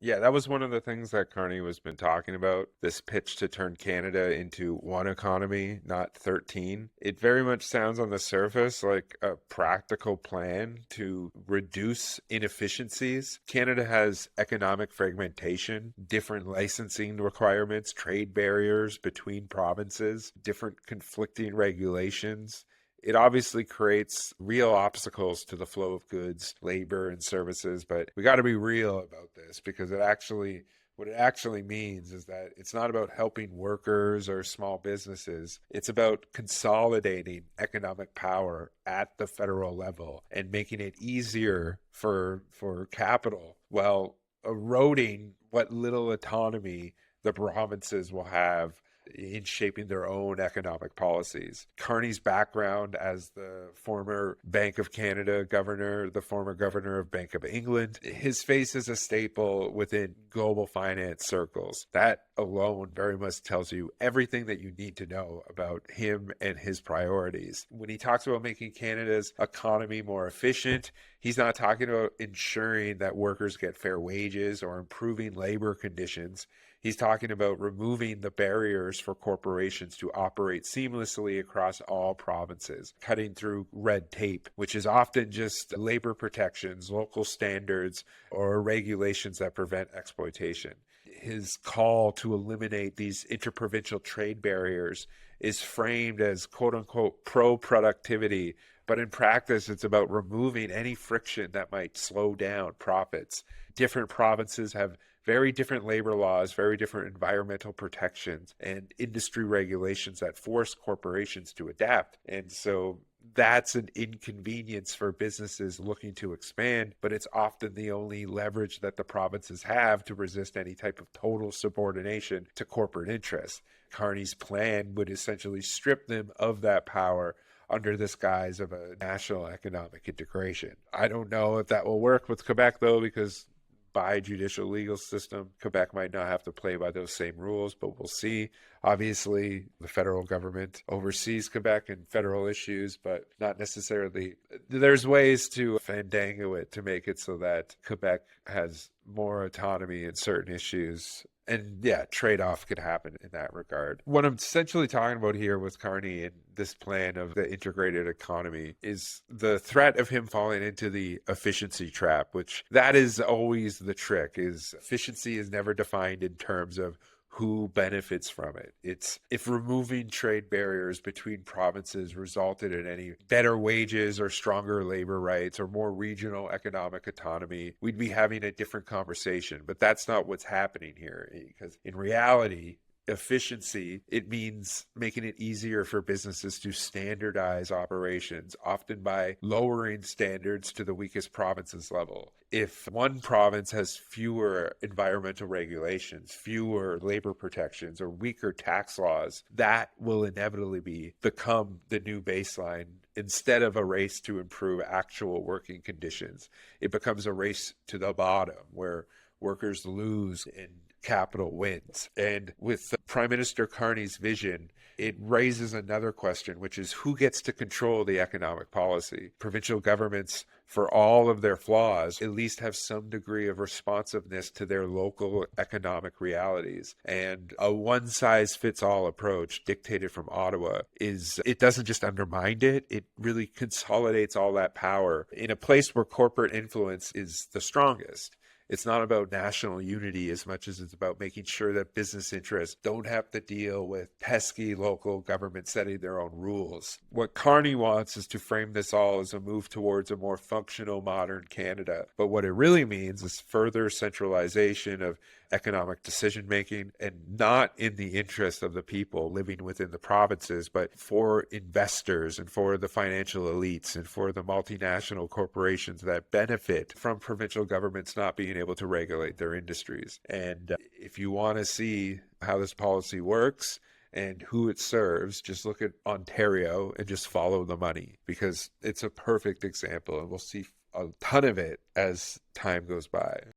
Yeah, that was one of the things that Carney was been talking about, this pitch to turn Canada into one economy, not 13. It very much sounds on the surface like a practical plan to reduce inefficiencies. Canada has economic fragmentation, different licensing requirements, trade barriers between provinces, different conflicting regulations. It obviously creates real obstacles to the flow of goods, labor, and services, but we got to be real about this because what it actually means is that it's not about helping workers or small businesses. It's about consolidating economic power at the federal level and making it easier for capital while eroding what little autonomy the provinces will have in shaping their own economic policies. Carney's background as the former Bank of Canada governor, the former governor of Bank of England, his face is a staple within global finance circles. That alone very much tells you everything that you need to know about him and his priorities. When he talks about making Canada's economy more efficient, he's not talking about ensuring that workers get fair wages or improving labor conditions. He's talking about removing the barriers for corporations to operate seamlessly across all provinces, cutting through red tape, which is often just labor protections, local standards, or regulations that prevent exploitation. His call to eliminate these interprovincial trade barriers is framed as quote unquote pro productivity, but in practice, it's about removing any friction that might slow down profits. Different provinces have very different labor laws, very different environmental protections, and industry regulations that force corporations to adapt. And so that's an inconvenience for businesses looking to expand, but it's often the only leverage that the provinces have to resist any type of total subordination to corporate interests. Carney's plan would essentially strip them of that power under this guise of a national economic integration. I don't know if that will work with Quebec, though, because by judicial legal system, Quebec might not have to play by those same rules, but we'll see. Obviously, the federal government oversees Quebec and federal issues, but not necessarily. There's ways to fandango it to make it so that Quebec has more autonomy in certain issues. And yeah, trade-off could happen in that regard. What I'm essentially talking about here with Carney and this plan of the integrated economy is the threat of him falling into the efficiency trap, which that is always the trick, is efficiency is never defined in terms of who benefits from it. It's if removing trade barriers between provinces resulted in any better wages or stronger labor rights or more regional economic autonomy, we'd be having a different conversation. But that's not what's happening here, because in reality, efficiency, it means making it easier for businesses to standardize operations, often by lowering standards to the weakest provinces level. If one province has fewer environmental regulations, fewer labor protections, or weaker tax laws, that will inevitably become the new baseline. Instead of a race to improve actual working conditions, it becomes a race to the bottom where workers lose and capital wins. And with Prime Minister Carney's vision, it raises another question, which is who gets to control the economic policy? Provincial governments, for all of their flaws, at least have some degree of responsiveness to their local economic realities. And a one-size-fits-all approach dictated from Ottawa it doesn't just undermine it, it really consolidates all that power in a place where corporate influence is the strongest. It's not about national unity as much as it's about making sure that business interests don't have to deal with pesky local government setting their own rules. What Carney wants is to frame this all as a move towards a more functional, modern Canada. But what it really means is further centralization of economic decision making, and not in the interest of the people living within the provinces, but for investors and for the financial elites and for the multinational corporations that benefit from provincial governments not being able to regulate their industries. And if you want to see how this policy works and who it serves, just look at Ontario and just follow the money, because it's a perfect example, and we'll see a ton of it as time goes by.